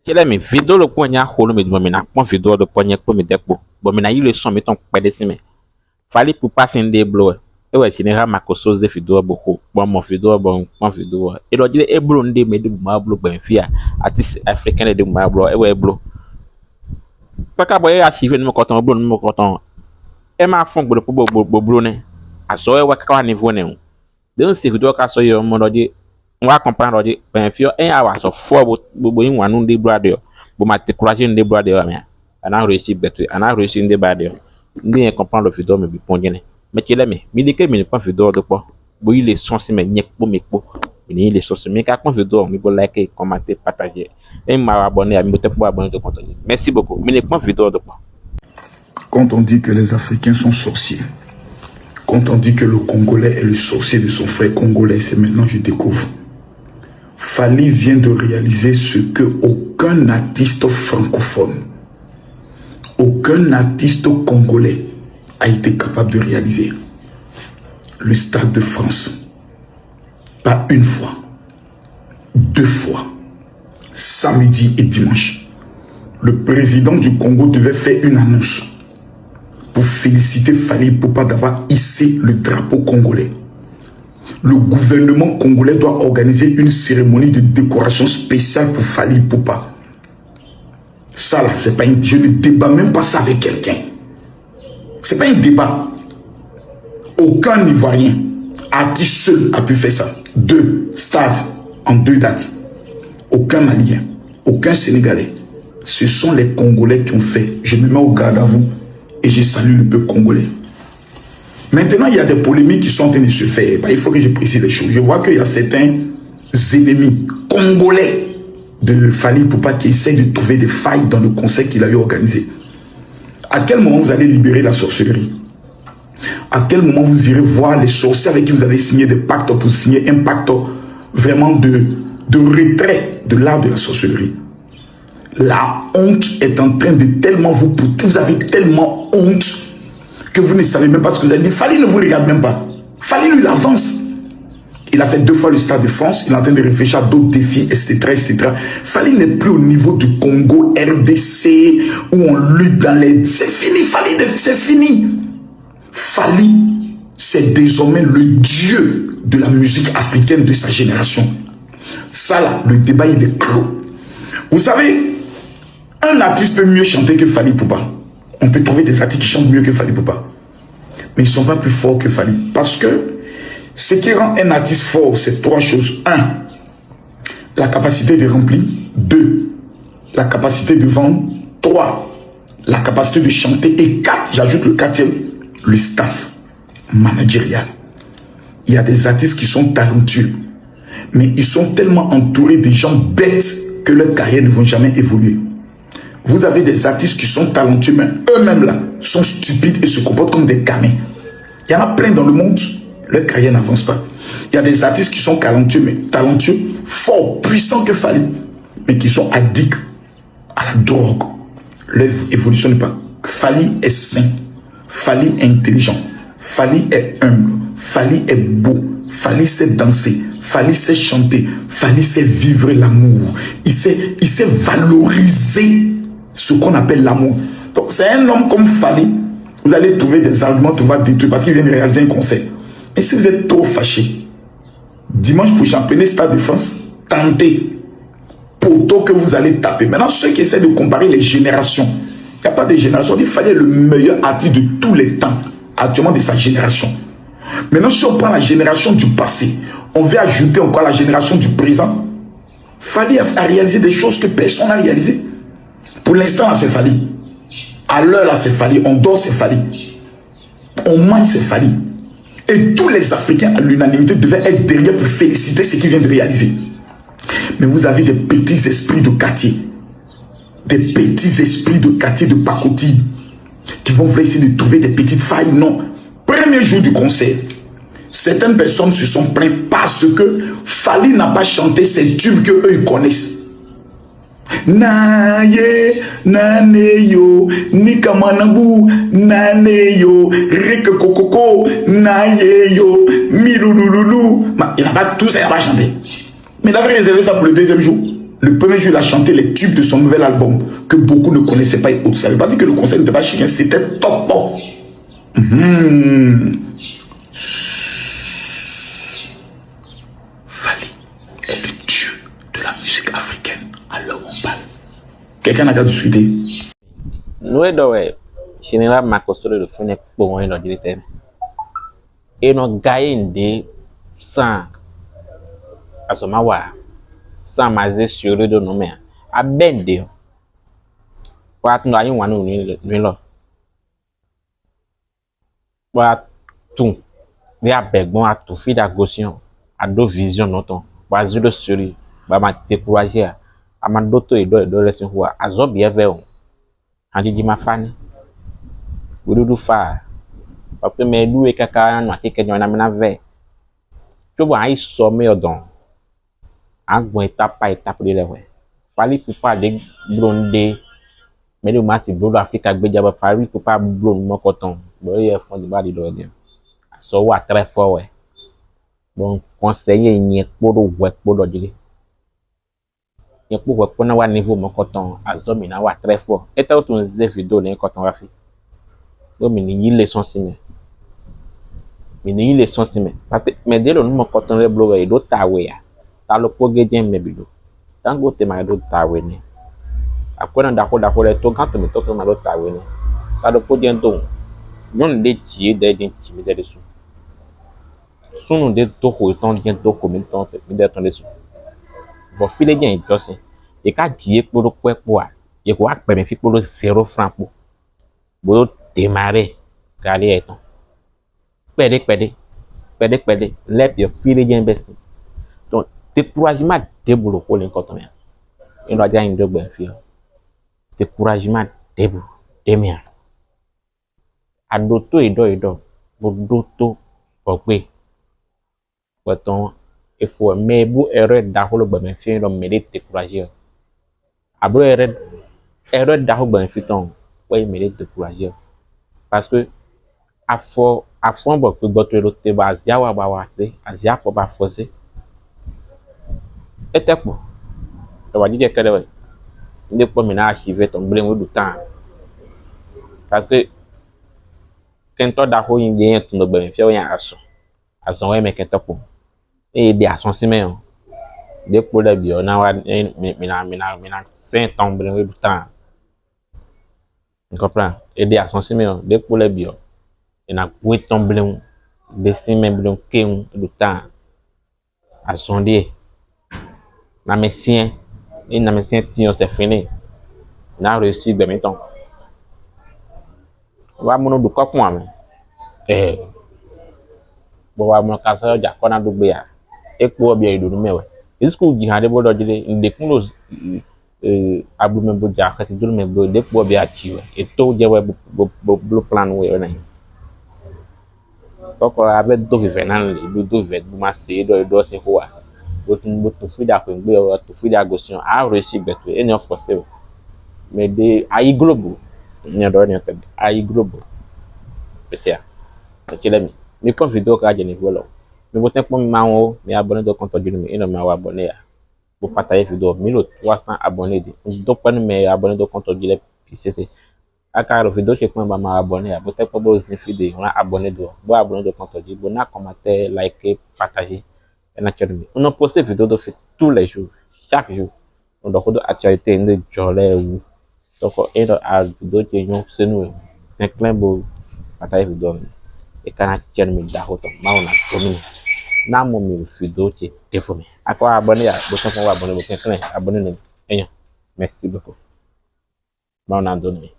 Kila mi vidéo le ponya holo me dum me na pon vidéo de ponya ko me dekbo. Bo me na yi le son me ton pede si me. Fali pour passer un déblo. E we sinera makoso ze vidéo bo ko. Bon mon vidéo bon mon vidéo. E do dire e blo nde me de ma blo ben fia. Artiste africain de ma blo e we blo. Paka boy archive no koton blo no koton. E ma fon blo blo ne. Aso e wa ka niveau ne. De on se vidéo ka so yo mo do dire on va comprendre dit ben fio un awa so fo bo yin wanu de brother bo ma te courager de brother mais ana réussi betu ana réussi de brother ndi comprendre le vidéo me bi pongene mais kele mi de ke mi ne pas vidéo de quoi bo il est censé me nyek po me po ni il est censé me ka kon vidéo mi bo like commenter partager et m'a abonné à mi bote pour abonner de contenu. Merci beaucoup. Mi ne pas vidéo de quoi. Quand on dit que les Africains sont sorciers, quand on dit que le Congolais est le sorcier de son frère congolais, c'est maintenant que je découvre. Fally vient de réaliser ce que aucun artiste francophone, aucun artiste congolais a été capable de réaliser. Le Stade de France, pas une fois, deux fois, samedi et dimanche. Le président du Congo devait faire une annonce pour féliciter Fally Ipupa d'avoir hissé le drapeau congolais. Le gouvernement congolais doit organiser une cérémonie de décoration spéciale pour Fally Ipupa. Ça là, c'est pas je ne débat même pas ça avec quelqu'un. C'est pas un débat. Aucun Ivoirien, artiste seul, a pu faire ça. 2 stades en 2 dates. Aucun Malien, aucun Sénégalais. Ce sont les Congolais qui ont fait. Je me mets au garde à vous et je salue le peuple congolais. Maintenant, il y a des polémiques qui sont en train de se faire. Il faut que je précise les choses. Je vois qu'il y a certains ennemis congolais de Fally Ipupa qui essayent de trouver des failles dans le concert qu'il a eu organisé. À quel moment vous allez libérer la sorcellerie? À quel moment vous irez voir les sorciers avec qui vous avez signé des pactes pour signer un pacte vraiment de retrait de l'art de la sorcellerie? La honte est en train de tellement vous pousser. Vous avez tellement honte que vous ne savez même pas ce que vous avez dit. Fally ne vous regarde même pas. Fally lui, il avance. Il a fait 2 fois le Stade de France. Il est en train de réfléchir à d'autres défis, etc., etc. Fally n'est plus au niveau du Congo, RDC, où on lutte dans les... C'est fini, Fally, c'est fini. Fally, c'est désormais le dieu de la musique africaine de sa génération. Ça là, le débat, il est clos. Vous savez, un artiste peut mieux chanter que Fally Ipupa. On peut trouver des artistes qui chantent mieux que Fally Ipupa. Mais ils ne sont pas plus forts que Fally. Parce que ce qui rend un artiste fort, c'est 3 choses. 1, la capacité de remplir. 2, la capacité de vendre. 3, la capacité de chanter. Et 4, j'ajoute le 4e, le staff managérial. Il y a des artistes qui sont talentueux, mais ils sont tellement entourés de gens bêtes que leurs carrières ne vont jamais évoluer. Vous avez des artistes qui sont talentueux, mais eux-mêmes là sont stupides et se comportent comme des gamins. Il y en a plein dans le monde, leur carrière n'avance pas. Il y a des artistes qui sont talentueux, mais talentueux, forts, puissants que Fally, mais qui sont addicts à la drogue. Leur évolution n'est pas. Fally est sain, Fally est intelligent, Fally est humble, Fally est beau, Fally sait danser, Fally sait chanter, Fally sait vivre l'amour. Il sait valoriser ce qu'on appelle l'amour. Donc c'est un homme comme Fally, vous allez trouver des arguments, tout va détruire parce qu'il vient de réaliser un concert. Mais si vous êtes trop fâché, dimanche prochain, prenez Stade de France, tentez, poteau que vous allez taper. Maintenant, ceux qui essaient de comparer les générations, il n'y a pas de génération, il fallait le meilleur artiste de tous les temps, actuellement de sa génération. Maintenant, si on prend la génération du passé, on veut ajouter encore la génération du présent. Fally a réalisé des choses que personne n'a réalisées. Pour l'instant, là, c'est Fally. À l'heure, là, c'est Fally. On dort, c'est Fally. On mange, c'est Fally. Et tous les Africains, à l'unanimité, devaient être derrière pour féliciter ce qu'il vient de réaliser. Mais vous avez des petits esprits de quartier. Des petits esprits de quartier de pacotille qui vont vouloir essayer de trouver des petites failles. Non. Premier jour du concert, certaines personnes se sont plaintes parce que Fally n'a pas chanté ces tubes qu'eux ils connaissent. Naye, naneyo, nikamanabu, naneyo, rikekokoko, nayeyo, milulululu. Il n'a pas tout ça, il n'a pas chanté. Mais il avait réservé ça pour le 2e jour. Le premier jour, il a chanté les tubes de son nouvel album que beaucoup ne connaissaient pas et autres. Ça ne veut pas dire que le concert n'était pas chien, c'était top. Fally est le dieu de la musique africaine à l'heure où on parle. Quelqu'un n'a qu'à discuter. Nous, général Makosoro de Fune pour un ordinateur. Et nous gagnons des 100 à ce moment sans maser sur le nommé à bende. Pour nous ayons un nous là. Pour tout. Il y a besoin à tout faire d'agossion à deux visions notant. Pour le suri, pour ma décourager à ma d'autres et d'autres laisser voir à zob bien vers. Andi di ma fani. Budu fa. Parce que mes loups et caca n'ont été que nous n'avons vu. Tu vois, ils sont meilleurs dans. Un bon étape par étape de l'eau. Fallait pour pas des blondés. Mais le massi blond Afrique a bédia ba fallait pour pas blond mon coton. Bon, il y a fond de bas de l'eau. So wa très fort ouais. Bon, conseiller n'y est pour le web pour le dire. N'y pour web pour n'avoir niveau mon coton. Azomi n'a wa très fort. Et t'as autre vidéo d'un coton rafi. Donc, mais n'y les sont si mais. Mais n'y les sont si mais. Parce que mais dès le nom mon coton le blog et d'autres taoué. T'as le progrès me bilo. Tango te ma do tawe ne akona dako le to quand me to ma do tawe ne ta do po den to non de tie de den ti me de su sunu de to ko ton den to ko mi ton me de ton de su bo file den josin e ka die po do po a e ko a pe me fi po do 0 franc po bo démarrer kali eton pede le pe file den besi donc découragement déboulo ko le koton ya il doit gagner de bien faire découragement début demain à d'autres et d'autres pour d'autres ogbe pourtant il faut mais bu erreur d'aholo ben faire donc me décourager abro erreur d'aholo ben faire ton ouais me décourager parce que à fond beaucoup d'autres l'autre bazia wa ba wa c'est azia faut pas forcer et t'es pour ça va dire que ne pas maintenant archiver ton blé du temps parce que quand on a eu une tout le bien fait un action ouais mais quand on et des actions si mais des pour le bio na wa mina 5 ans blé du temps tu comprends et des actions si mais des pour le bio et na pour ton blé des si mais blé du temps action dit na mesien et na mesien ti on c'est fini na reçu ben mettons wa mono du ko moi bo wa mo ka so ja ko na do gbe ya epo obi idunu mewe isku ji ha de bo do jide nde kuno abu me bo ja ka si dulu me bo de po obi achiwe eto je we bo plan we na so ko abe do vive na le do vive bu ma se do se ho wa bo tun fi da ko gbe o to fi da gosion a reçu beto e no force mais de ai globo ni do ni te ai globo pesa ok mi kon vidéo ka je ni volo mi botin pour ma mi abonné de compte du mi ino ma wa abonné ya pour partager vidéo 1300 abonnés donc pas me abonné de compte du le PCC aka vidéo che pour ma abonné ya botin pour bo zin vidéo on abonné do bo abonné de compte du bo na commenter liker partager et na channel on poste vidéo de fait tous les jours chaque jour on doit de actualité de jolé ou donc et a vidéo che yon c'est nous un clin beau partager vidéo e kana chen mi da hoto mauna komi na mo mi vidéo che defo mi akwa abonné ya bo tan wa abonné bo kan abonné no eyan merci beaucoup mauna donne